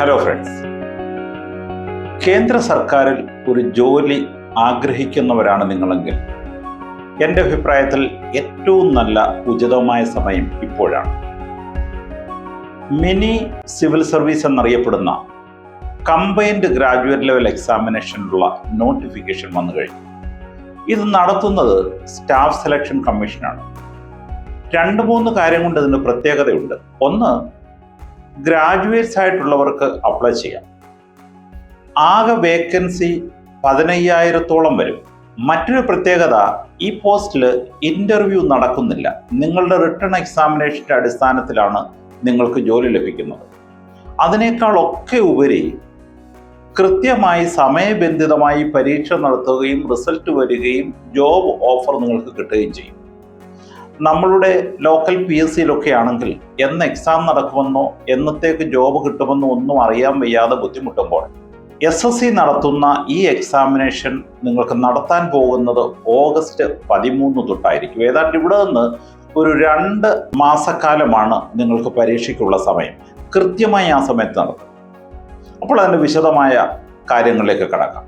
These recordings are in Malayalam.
ഹലോ ഫ്രണ്ട്സ്, കേന്ദ്ര സർക്കാരിൽ ഒരു ജോലി ആഗ്രഹിക്കുന്നവരാണ് നിങ്ങളെങ്കിൽ എൻ്റെ അഭിപ്രായത്തിൽ ഏറ്റവും നല്ല ഉചിതമായ സമയം ഇപ്പോഴാണ്. മിനി സിവിൽ സർവീസ് എന്നറിയപ്പെടുന്ന കമ്പൈൻഡ് ഗ്രാജുവേറ്റ് ലെവൽ എക്സാമിനേഷനുള്ള നോട്ടിഫിക്കേഷൻ വന്നു കഴിഞ്ഞു. ഇത് നടത്തുന്നത് സ്റ്റാഫ് സെലക്ഷൻ കമ്മീഷനാണ്. 2-3 കാര്യം കൊണ്ട് ഇതിന് പ്രത്യേകതയുണ്ട്. ഒന്ന്, ഗ്രാജുവേറ്റ്സ് ആയിട്ടുള്ളവർക്ക് അപ്ലൈ ചെയ്യാം. ആകെ വേക്കൻസി 15,000-ഓളം വരും. മറ്റൊരു പ്രത്യേകത, ഈ പോസ്റ്റിൽ ഇൻ്റർവ്യൂ നടക്കുന്നില്ല. നിങ്ങളുടെ റിട്ടൺ എക്സാമിനേഷൻ്റെ അടിസ്ഥാനത്തിലാണ് നിങ്ങൾക്ക് ജോലി ലഭിക്കുന്നത്. അതിനേക്കാളൊക്കെ ഉപരി കൃത്യമായി സമയബന്ധിതമായി പരീക്ഷ നടത്തുകയും റിസൾട്ട് വരികയും ജോബ് ഓഫർ നിങ്ങൾക്ക് കിട്ടുകയും ചെയ്യും. നമ്മളുടെ ലോക്കൽ PSCയിലൊക്കെ ആണെങ്കിൽ എന്ന് എക്സാം നടക്കുമെന്നോ എന്നത്തേക്ക് ജോബ് കിട്ടുമെന്നോ ഒന്നും അറിയാൻ വയ്യാതെ ബുദ്ധിമുട്ടുമ്പോൾ SSC നടത്തുന്ന ഈ എക്സാമിനേഷൻ നിങ്ങൾക്ക് നടത്താൻ പോകുന്നത് ഓഗസ്റ്റ് 13 തൊട്ടായിരിക്കും. ഏതാണ്ട് ഇവിടെ നിന്ന് ഒരു 2 മാസക്കാലമാണ് നിങ്ങൾക്ക് പരീക്ഷയ്ക്കുള്ള സമയം. കൃത്യമായി ആ സമയത്ത് നടക്കും. അപ്പോൾ അതിൻ്റെ വിശദമായ കാര്യങ്ങളിലേക്ക് കടക്കാം.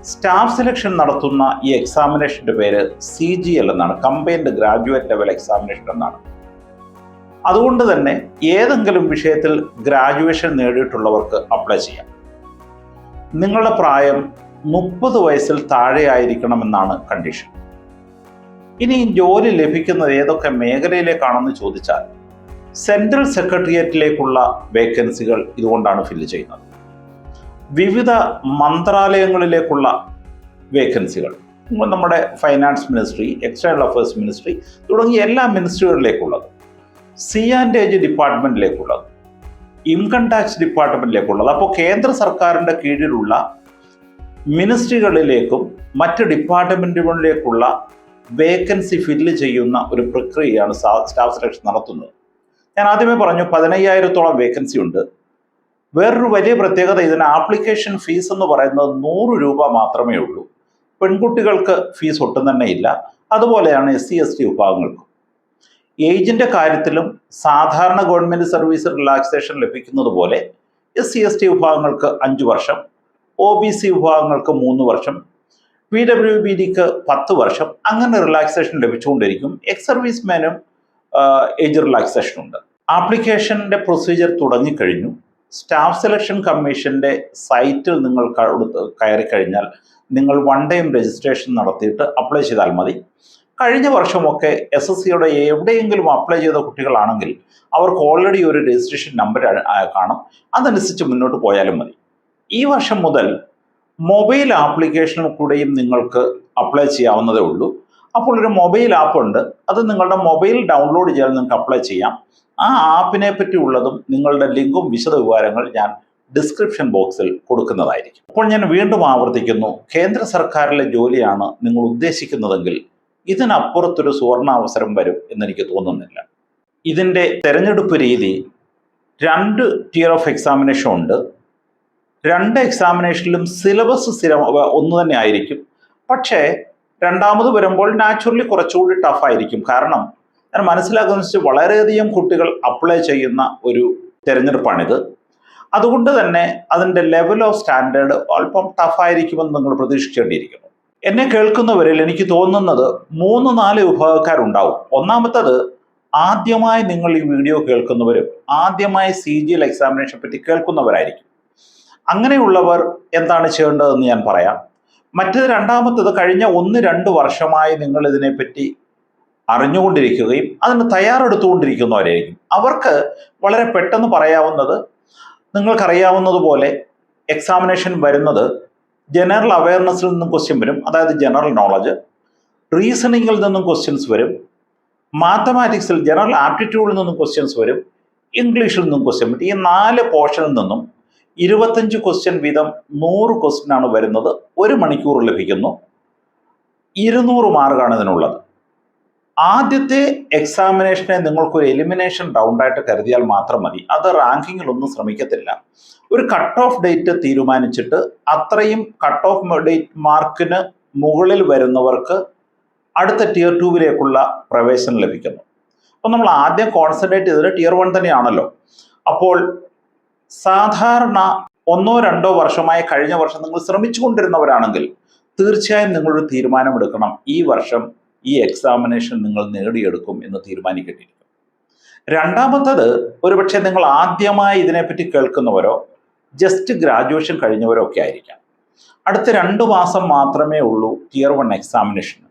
സ്റ്റാഫ് സെലക്ഷൻ നടത്തുന്ന ഈ എക്സാമിനേഷൻ്റെ പേര് CGL എന്നാണ്, കമ്പൈൻഡ് ഗ്രാജുവേറ്റ് ലെവൽ എക്സാമിനേഷൻ എന്നാണ്. അതുകൊണ്ട് തന്നെ ഏതെങ്കിലും വിഷയത്തിൽ ഗ്രാജുവേഷൻ നേടിയിട്ടുള്ളവർക്ക് അപ്ലൈ ചെയ്യാം. നിങ്ങളുടെ പ്രായം 30 വയസ്സിൽ താഴെ ആയിരിക്കണമെന്നാണ് കണ്ടീഷൻ. ഇനി ജോലി ലഭിക്കുന്നത് ഏതൊക്കെ മേഖലയിലേക്കാണെന്ന് ചോദിച്ചാൽ സെൻട്രൽ സെക്രട്ടേറിയറ്റിലേക്കുള്ള വേക്കൻസികൾ ഇതുകൊണ്ടാണ് ഫില്ല് ചെയ്യുന്നത്. വിവിധ മന്ത്രാലയങ്ങളിലേക്കുള്ള വേക്കൻസികൾ, നമ്മുടെ finance ministry, external affairs ministry തുടങ്ങിയ എല്ലാ മിനിസ്ട്രികളിലേക്കുള്ളത്, C&G ഡിപ്പാർട്ട്മെൻറ്റിലേക്കുള്ളത്, ഇൻകം ടാക്സ് ഡിപ്പാർട്ട്മെൻറ്റിലേക്കുള്ളത്. അപ്പോൾ കേന്ദ്ര സർക്കാരിൻ്റെ കീഴിലുള്ള മിനിസ്ട്രികളിലേക്കും മറ്റ് ഡിപ്പാർട്ട്മെൻറ്റുകളിലേക്കുള്ള വേക്കൻസി ഫില്ല് ചെയ്യുന്ന ഒരു പ്രക്രിയയാണ് സ്റ്റാഫ് സെലക്ഷൻ നടത്തുന്നത്. ഞാൻ ആദ്യമേ പറഞ്ഞു 15,000-ഓളം വേക്കൻസി ഉണ്ട്. വേറൊരു വലിയ പ്രത്യേകത, ഇതിന് ആപ്ലിക്കേഷൻ ഫീസ് എന്ന് പറയുന്നത് 100 രൂപ മാത്രമേ ഉള്ളൂ. പെൺകുട്ടികൾക്ക് ഫീസ് ഒട്ടും തന്നെ ഇല്ല. അതുപോലെയാണ് SC/ST വിഭാഗങ്ങൾക്കും. ഏജിൻ്റെ കാര്യത്തിലും സാധാരണ ഗവൺമെൻറ് സർവീസ് റിലാക്സേഷൻ ലഭിക്കുന്നത് പോലെ SC/ST വിഭാഗങ്ങൾക്ക് 5 വർഷം, OBC വിഭാഗങ്ങൾക്ക് 3 വർഷം, PWBDക്ക് 10 വർഷം, അങ്ങനെ റിലാക്സേഷൻ ലഭിച്ചുകൊണ്ടിരിക്കും. എക്സ് സർവീസ്മാനും ഏജ് റിലാക്സേഷൻ ഉണ്ട്. ആപ്ലിക്കേഷൻ്റെ പ്രൊസീജിയർ തുടങ്ങിക്കഴിഞ്ഞു. സ്റ്റാഫ് സെലക്ഷൻ കമ്മീഷൻ്റെ സൈറ്റിൽ നിങ്ങൾ കയറി കഴിഞ്ഞാൽ നിങ്ങൾ 1 ടൈം രജിസ്ട്രേഷൻ നടത്തിയിട്ട് അപ്ലൈ ചെയ്താൽ മതി. കഴിഞ്ഞ വർഷമൊക്കെ SSCയുടെ എവിടെയെങ്കിലും അപ്ലൈ ചെയ്ത കുട്ടികളാണെങ്കിൽ അവർക്ക് ഓൾറെഡി ഒരു രജിസ്ട്രേഷൻ നമ്പർ കാണും. അതനുസരിച്ച് മുന്നോട്ട് പോയാലും മതി. ഈ വർഷം മുതൽ മൊബൈൽ ആപ്ലിക്കേഷനിൽ കൂടെയും നിങ്ങൾക്ക് അപ്ലൈ ചെയ്യാവുന്നതേ ഉള്ളൂ. അപ്പോൾ ഒരു മൊബൈൽ ആപ്പ് ഉണ്ട്, അത് നിങ്ങളുടെ മൊബൈൽ ഡൗൺലോഡ് ചെയ്യാൻ നിങ്ങൾക്ക് അപ്ലൈ ചെയ്യാം. ആ ആപ്പിനെ പറ്റിയുള്ളതും നിങ്ങളുടെ ലിങ്കും വിശദവിവരങ്ങൾ ഞാൻ ഡിസ്ക്രിപ്ഷൻ ബോക്സിൽ കൊടുക്കുന്നതായിരിക്കും. അപ്പോൾ ഞാൻ വീണ്ടും ആവർത്തിക്കുന്നു, കേന്ദ്ര സർക്കാരിലെ ജോലിയാണ് നിങ്ങൾ ഉദ്ദേശിക്കുന്നതെങ്കിൽ ഇതിനപ്പുറത്തൊരു സുവർണാവസരം വരും എന്നെനിക്ക് തോന്നുന്നില്ല. ഇതിൻ്റെ തിരഞ്ഞെടുപ്പ് രീതി 2 tier ഓഫ് എക്സാമിനേഷൻ ഉണ്ട്. 2 എക്സാമിനേഷനിലും സിലബസ് ഒന്ന് തന്നെ ആയിരിക്കും. പക്ഷേ രണ്ടാമത് വരുമ്പോൾ നാച്ചുറലി കുറച്ചുകൂടി ടഫായിരിക്കും. കാരണം ഞാൻ മനസ്സിലാക്കുന്നത് വളരെയധികം കുട്ടികൾ അപ്ലൈ ചെയ്യുന്ന ഒരു തിരഞ്ഞെടുപ്പാണിത്. അതുകൊണ്ട് തന്നെ അതിൻ്റെ ലെവൽ ഓഫ് സ്റ്റാൻഡേർഡ് അല്പം ടഫായിരിക്കുമെന്ന് നിങ്ങൾ പ്രതീക്ഷിക്കേണ്ടിയിരിക്കുന്നു. എന്നെ കേൾക്കുന്നവരിൽ എനിക്ക് തോന്നുന്നത് 3-4 വിഭാഗക്കാരുണ്ടാവും. ഒന്നാമത്തത്, ആദ്യമായി നിങ്ങൾ ഈ വീഡിയോ കേൾക്കുന്നവരും ആദ്യമായി CGL എക്സാമിനേഷനെ പറ്റി കേൾക്കുന്നവരായിരിക്കും. അങ്ങനെയുള്ളവർ എന്താണ് ചെയ്യേണ്ടതെന്ന് ഞാൻ പറയാം. രണ്ടാമത്തത്, കഴിഞ്ഞ 1-2 വർഷമായി നിങ്ങൾ ഇതിനെപ്പറ്റി അറിഞ്ഞുകൊണ്ടിരിക്കുകയും അതിന് തയ്യാറെടുത്തുകൊണ്ടിരിക്കുന്നവരായിരിക്കും. അവർക്ക് വളരെ പെട്ടെന്ന് പറയാവുന്നത്, നിങ്ങൾക്കറിയാവുന്നതുപോലെ എക്സാമിനേഷൻ വരുന്നത് ജനറൽ അവയർനെസ്സിൽ നിന്നും ക്വസ്റ്റ്യൻ വരും, അതായത് ജനറൽ നോളജ്. റീസണിങ്ങിൽ നിന്നും ക്വസ്റ്റ്യൻസ് വരും. മാത്തമാറ്റിക്സിൽ ജനറൽ ആപ്റ്റിറ്റ്യൂഡിൽ നിന്നും ക്വസ്റ്റ്യൻസ് വരും. ഇംഗ്ലീഷിൽ നിന്നും ക്വസ്റ്റ്യൻ വരും. ഈ 4 പോർഷനിൽ നിന്നും 25 ക്വസ്റ്റ്യൻ വീതം 100 ക്വസ്റ്റ്യനാണ് വരുന്നത്. 1 മണിക്കൂർ ലഭിക്കുന്നു. 200 മാർക്കാണ് ഇതിനുള്ളത്. ആദ്യത്തെ എക്സാമിനേഷനെ നിങ്ങൾക്കൊരു എലിമിനേഷൻ റൗണ്ടായിട്ട് കരുതിയാൽ മാത്രം മതി. അത് റാങ്കിങ്ങിലൊന്നും ശ്രമിക്കത്തില്ല. ഒരു കട്ട് ഓഫ് ഡേറ്റ് തീരുമാനിച്ചിട്ട് അത്രയും കട്ട് ഓഫ് ഡേറ്റ് മാർക്കിന് മുകളിൽ വരുന്നവർക്ക് അടുത്ത Tier 2 പ്രവേശനം ലഭിക്കുന്നു. അപ്പോൾ നമ്മൾ ആദ്യം കോൺസെൻട്രേറ്റ് ചെയ്തത് Tier 1 തന്നെയാണല്ലോ. അപ്പോൾ സാധാരണ 1-2 വർഷമായി കഴിഞ്ഞ വർഷം നിങ്ങൾ ശ്രമിച്ചുകൊണ്ടിരുന്നവരാണെങ്കിൽ തീർച്ചയായും നിങ്ങളൊരു തീരുമാനമെടുക്കണം. ഈ വർഷം ഈ എക്സാമിനേഷൻ നിങ്ങൾ നേടിയെടുക്കും എന്ന് തീരുമാനിക്കേണ്ടിയിരിക്കും. രണ്ടാമത്തത്, ഒരുപക്ഷെ നിങ്ങൾ ആദ്യമായി ഇതിനെപ്പറ്റി കേൾക്കുന്നവരോ ജസ്റ്റ് ഗ്രാജുവേഷൻ കഴിഞ്ഞവരോ ഒക്കെ ആയിരിക്കാം. അടുത്ത 2 മാസം മാത്രമേ ഉള്ളൂ Tier 1 എക്സാമിനേഷൻ.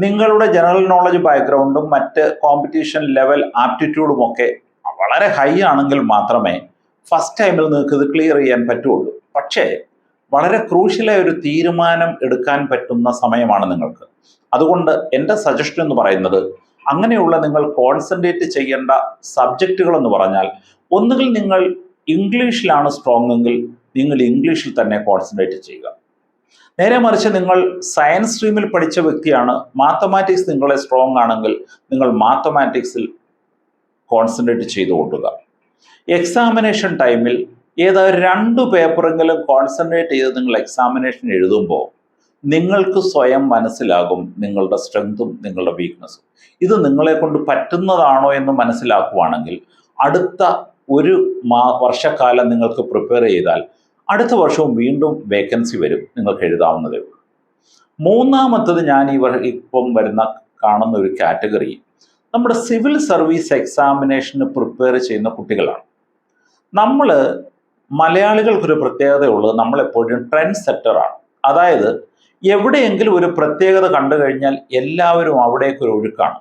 നിങ്ങളുടെ ജനറൽ നോളജ് ബാക്ക്ഗ്രൗണ്ടും മറ്റ് കോമ്പറ്റീഷൻ ലെവൽ ആപ്റ്റിറ്റ്യൂഡും ഒക്കെ വളരെ ഹൈ ആണെങ്കിൽ മാത്രമേ ഫസ്റ്റ് ടൈമിൽ നിങ്ങൾക്ക് ഇത് ക്ലിയർ ചെയ്യാൻ പറ്റുള്ളൂ. പക്ഷേ വളരെ ക്രൂഷ്യലായ ഒരു തീരുമാനം എടുക്കാൻ പറ്റുന്ന സമയമാണ് നിങ്ങൾക്ക്. അതുകൊണ്ട് എൻ്റെ സജഷൻ എന്ന് പറയുന്നത്, അങ്ങനെയുള്ള നിങ്ങൾ കോൺസെൻട്രേറ്റ് ചെയ്യേണ്ട സബ്ജക്റ്റുകൾ എന്ന് പറഞ്ഞാൽ, ഒന്നുകിൽ നിങ്ങൾ ഇംഗ്ലീഷിലാണ് സ്ട്രോങ് എങ്കിൽ നിങ്ങൾ ഇംഗ്ലീഷിൽ തന്നെ കോൺസെൻട്രേറ്റ് ചെയ്യുക. നേരെ മറിച്ച് നിങ്ങൾ സയൻസ് സ്ട്രീമിൽ പഠിച്ച വ്യക്തിയാണ്, മാത്തമാറ്റിക്സ് നിങ്ങളെ സ്ട്രോങ് ആണെങ്കിൽ നിങ്ങൾ മാത്തമാറ്റിക്സിൽ കോൺസെൻട്രേറ്റ് ചെയ്തു കൊണ്ടുക. എക്സാമിനേഷൻ ടൈമിൽ ഏതായാലും 2 പേപ്പറെങ്കിലും കോൺസെൻട്രേറ്റ് ചെയ്ത് നിങ്ങൾ എക്സാമിനേഷൻ എഴുതുമ്പോൾ നിങ്ങൾക്ക് സ്വയം മനസ്സിലാകും നിങ്ങളുടെ സ്ട്രെങ്തും നിങ്ങളുടെ വീക്ക്നെസ്സും. ഇത് നിങ്ങളെ കൊണ്ട് പറ്റുന്നതാണോ എന്ന് മനസ്സിലാക്കുവാണെങ്കിൽ അടുത്ത ഒരു വർഷക്കാലം നിങ്ങൾക്ക് പ്രിപ്പയർ ചെയ്താൽ അടുത്ത വർഷവും വീണ്ടും വേക്കൻസി വരും, നിങ്ങൾക്ക് എഴുതാവുന്നതേ ഉള്ളൂ. മൂന്നാമത്തത്, ഞാൻ ഇപ്പം കാണുന്ന ഒരു കാറ്റഗറി നമ്മുടെ സിവിൽ സർവീസ് എക്സാമിനേഷന് പ്രിപ്പയർ ചെയ്യുന്ന കുട്ടികളാണ്. നമ്മൾ മലയാളികൾക്കൊരു പ്രത്യേകതയുള്ളത്, നമ്മളെപ്പോഴും ട്രെൻഡ് സെറ്ററാണ്. അതായത് എവിടെയെങ്കിലും ഒരു പ്രത്യേകത കണ്ടു കഴിഞ്ഞാൽ എല്ലാവരും അവിടേക്കൊരു ഒഴുക്കാണ്.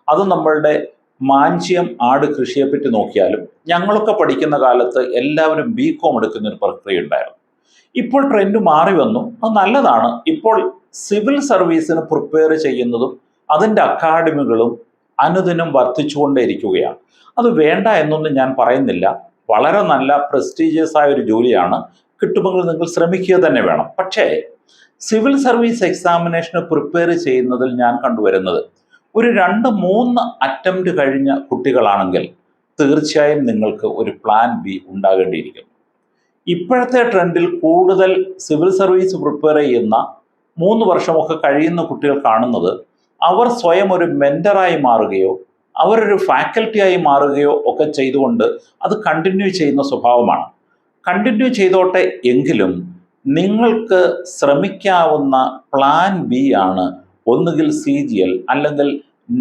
അത് നമ്മളുടെ മാഞ്ചിയം ആട് കൃഷിയെപ്പറ്റി നോക്കിയാലും ഞങ്ങളൊക്കെ പഠിക്കുന്ന കാലത്ത് എല്ലാവരും BCom എടുക്കുന്ന ഒരു പ്രക്രിയ ഉണ്ടായിരുന്നു. ഇപ്പോൾ ട്രെൻഡ് മാറി വന്നു, അത് നല്ലതാണ്. ഇപ്പോൾ സിവിൽ സർവീസിന് പ്രിപ്പയർ ചെയ്യുന്നതും അതിൻ്റെ അക്കാഡമികളും അനുദിനം വർദ്ധിച്ചുകൊണ്ടേയിരിക്കുകയാണ്. അത് വേണ്ട എന്നൊന്നും ഞാൻ പറയുന്നില്ല. വളരെ നല്ല പ്രസ്റ്റീജിയസ് ആയ ഒരു ജോലിയാണ്, കിട്ടുമെങ്കിൽ നിങ്ങൾ ശ്രമിക്കുക തന്നെ വേണം. പക്ഷേ സിവിൽ സർവീസ് എക്സാമിനേഷന് പ്രിപ്പയർ ചെയ്യുന്നതിൽ ഞാൻ കണ്ടുവരുന്നത്, ഒരു 2-3 അറ്റംപ്റ്റ് കഴിഞ്ഞ കുട്ടികളാണെങ്കിൽ തീർച്ചയായും നിങ്ങൾക്ക് ഒരു പ്ലാൻ ബി ഉണ്ടാകേണ്ടിയിരിക്കും. ഇപ്പോഴത്തെ ട്രെൻഡിൽ കൂടുതൽ സിവിൽ സർവീസ് പ്രിപ്പയർ ചെയ്യുന്ന 3 വർഷമൊക്കെ കഴിയുന്ന കുട്ടികൾ കാണുന്നത്, അവർ സ്വയം ഒരു മെന്ററായി മാറുകയോ അവരൊരു ഫാക്കൽറ്റിയായി മാറുകയോ ഒക്കെ ചെയ്തുകൊണ്ട് അത് കണ്ടിന്യൂ ചെയ്യുന്ന സ്വഭാവമാണ്. കണ്ടിന്യൂ ചെയ്തോട്ടെ, എങ്കിലും നിങ്ങൾക്ക് ശ്രമിക്കാവുന്ന പ്ലാൻ ബി ആണ് ഒന്നുകിൽ CGL അല്ലെങ്കിൽ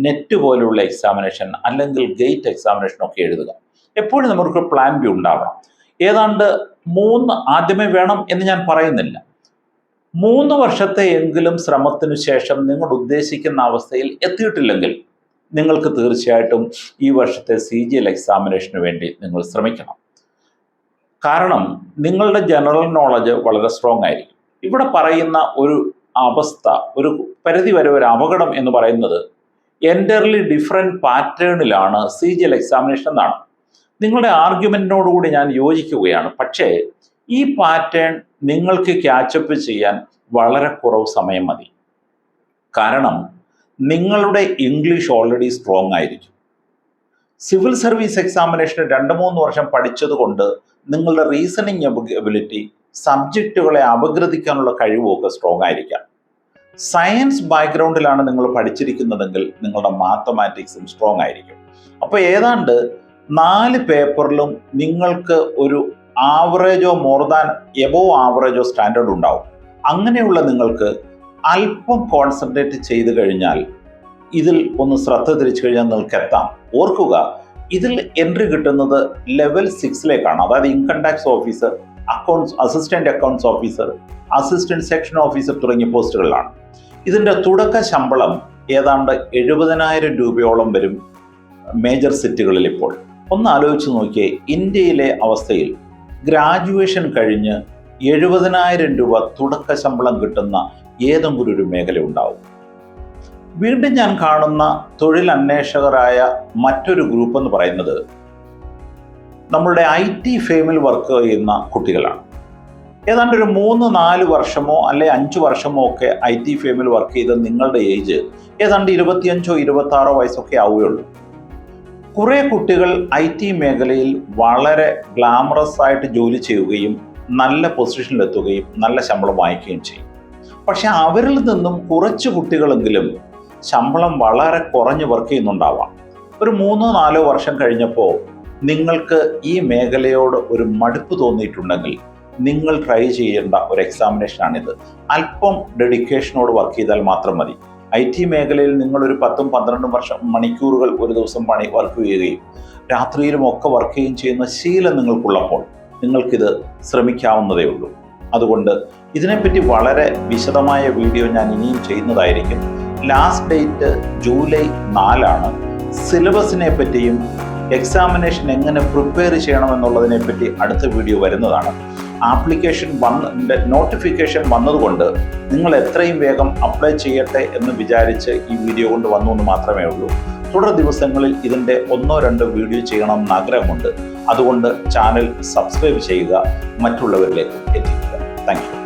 നെറ്റ് പോലുള്ള എക്സാമിനേഷൻ അല്ലെങ്കിൽ ഗേറ്റ് എക്സാമിനേഷൻ ഒക്കെ എഴുതുക. എപ്പോഴും നമുക്ക് പ്ലാൻ ബി ഉണ്ടാവണം. ഏതാണ്ട് 3 ആദ്യമേ വേണം എന്ന് ഞാൻ പറയുന്നില്ല. 3 വർഷത്തെ എങ്കിലും ശ്രമത്തിനു ശേഷം നിങ്ങൾ ഉദ്ദേശിക്കുന്ന അവസ്ഥയിൽ എത്തിയിട്ടില്ലെങ്കിൽ നിങ്ങൾക്ക് തീർച്ചയായിട്ടും ഈ വർഷത്തെ CGL എക്സാമിനേഷന് വേണ്ടി നിങ്ങൾ ശ്രമിക്കണം. കാരണം നിങ്ങളുടെ ജനറൽ നോളജ് വളരെ സ്ട്രോങ് ആയിരിക്കും. ഇവിടെ പറയുന്ന ഒരു അവസ്ഥ, ഒരു പരിധി വരെ ഒരു അപകടം എന്ന് പറയുന്നത്, എൻ്റർലി ഡിഫറെൻറ്റ് പാറ്റേണിലാണ് CGL എക്സാമിനേഷൻ എന്നാണ്. നിങ്ങളുടെ ആർഗ്യുമെൻറ്റിനോടുകൂടി ഞാൻ യോജിക്കുകയാണ്. പക്ഷേ ഈ പാറ്റേൺ നിങ്ങൾക്ക് ക്യാച്ചപ്പ് ചെയ്യാൻ വളരെ കുറവ് സമയം മതി. കാരണം നിങ്ങളുടെ ഇംഗ്ലീഷ് ഓൾറെഡി സ്ട്രോങ് ആയിരിക്കും. സിവിൽ സർവീസ് എക്സാമിനേഷന് 2-3 വർഷം പഠിച്ചത് കൊണ്ട് നിങ്ങളുടെ റീസണിങ് എബിലിറ്റി, സബ്ജക്റ്റുകളെ അപഗ്രഥിക്കാനുള്ള കഴിവുമൊക്കെ സ്ട്രോങ് ആയിരിക്കാം. സയൻസ് ബാക്ക്ഗ്രൗണ്ടിലാണ് നിങ്ങൾ പഠിച്ചിരിക്കുന്നതെങ്കിൽ നിങ്ങളുടെ മാത്തമാറ്റിക്സും സ്ട്രോങ് ആയിരിക്കും. അപ്പോൾ ഏതാണ്ട് 4 പേപ്പറിലും നിങ്ങൾക്ക് ഒരു ആവറേജോ മോർ ദാൻ എബോവ് ആവറേജോ സ്റ്റാൻഡേർഡ് ഉണ്ടാവും. അങ്ങനെയുള്ള നിങ്ങൾക്ക് അല്പം കോൺസെൻട്രേറ്റ് ചെയ്ത് കഴിഞ്ഞാൽ, ഇതിൽ ഒന്ന് ശ്രദ്ധ തിരിച്ചു കഴിഞ്ഞാൽ നിങ്ങൾക്ക് എത്താം. ഓർക്കുക, ഇതിൽ എൻട്രി കിട്ടുന്നത് ലെവൽ 6ലേക്കാണ്. അതായത് income tax officer, assistant accounts officer, assistant section officer തുടങ്ങിയ പോസ്റ്റുകളിലാണ്. ഇതിൻ്റെ തുടക്ക ശമ്പളം ഏതാണ്ട് 70,000 രൂപയോളം വരും മേജർ സിറ്റികളിൽ. ഇപ്പോൾ ഒന്ന് ആലോചിച്ച് നോക്കിയേ, ഇന്ത്യയിലെ അവസ്ഥയിൽ ഗ്രാജുവേഷൻ കഴിഞ്ഞ് 70,000 രൂപ തുടക്ക ശമ്പളം കിട്ടുന്ന ഏതെങ്കിലും ഒരു മേഖല ഉണ്ടാവും. വീണ്ടും ഞാൻ കാണുന്ന തൊഴിൽ അന്വേഷകരായ മറ്റൊരു ഗ്രൂപ്പ് എന്ന് പറയുന്നത് നമ്മളുടെ IT ഫേമിൽ വർക്ക് ചെയ്യുന്ന കുട്ടികളാണ്. ഏതാണ്ട് ഒരു 3-4 വർഷമോ അല്ലെ 5 വർഷമോ ഒക്കെ IT ഫേമിൽ വർക്ക് ചെയ്ത നിങ്ങളുടെ ഏജ് ഏതാണ്ട് 25-26 വയസ്സൊക്കെ ആവുകയുള്ളൂ. കുറേ കുട്ടികൾ IT മേഖലയിൽ വളരെ ഗ്ലാമറസ് ആയിട്ട് ജോലി ചെയ്യുകയും നല്ല പൊസിഷനിലെത്തുകയും നല്ല ശമ്പളം വാങ്ങിക്കുകയും ചെയ്യും. പക്ഷെ അവരിൽ നിന്നും കുറച്ച് കുട്ടികളെങ്കിലും ശമ്പളം വളരെ കുറഞ്ഞ് വർക്ക് ചെയ്യുന്നുണ്ടാവാം. ഒരു 3-4 വർഷം കഴിഞ്ഞപ്പോൾ നിങ്ങൾക്ക് ഈ മേഖലയോട് ഒരു മടുപ്പ് തോന്നിയിട്ടുണ്ടെങ്കിൽ നിങ്ങൾ ട്രൈ ചെയ്യേണ്ട ഒരു എക്സാമിനേഷനാണിത്. അല്പം ഡെഡിക്കേഷനോട് വർക്ക് ചെയ്താൽ മാത്രം മതി. IT മേഖലയിൽ നിങ്ങളൊരു 10-12 മണിക്കൂറുകൾ ഒരു ദിവസം വർക്ക് ചെയ്യുകയും രാത്രിയിലും ഒക്കെ വർക്ക് ചെയ്യുകയും ചെയ്യുന്ന ശീലം നിങ്ങൾക്കുള്ളപ്പോൾ നിങ്ങൾക്കിത് ശ്രമിക്കാവുന്നതേ ഉള്ളൂ. അതുകൊണ്ട് ഇതിനെപ്പറ്റി വളരെ വിശദമായ വീഡിയോ ഞാൻ ഇനിയും ചെയ്യുന്നതായിരിക്കും. ലാസ്റ്റ് ഡേറ്റ് ജൂലൈ 4 സിലബസിനെ പറ്റിയും എക്സാമിനേഷൻ എങ്ങനെ പ്രിപ്പയർ ചെയ്യണമെന്നുള്ളതിനെ പറ്റി അടുത്ത വീഡിയോ വരുന്നതാണ്. നോട്ടിഫിക്കേഷൻ വന്നതുകൊണ്ട് നിങ്ങൾ എത്രയും വേഗം അപ്ലൈ ചെയ്യട്ടെ എന്ന് വിചാരിച്ച് ഈ വീഡിയോ കൊണ്ട് വന്നു എന്ന് മാത്രമേ ഉള്ളൂ. തുടർ ദിവസങ്ങളിൽ ഇതിൻ്റെ 1-2 വീഡിയോ ചെയ്യണമെന്ന് ആഗ്രഹമുണ്ട്. അതുകൊണ്ട് ചാനൽ സബ്സ്ക്രൈബ് ചെയ്യുക, മറ്റുള്ളവരിലേക്ക് എത്തിക്കുക. Thank you.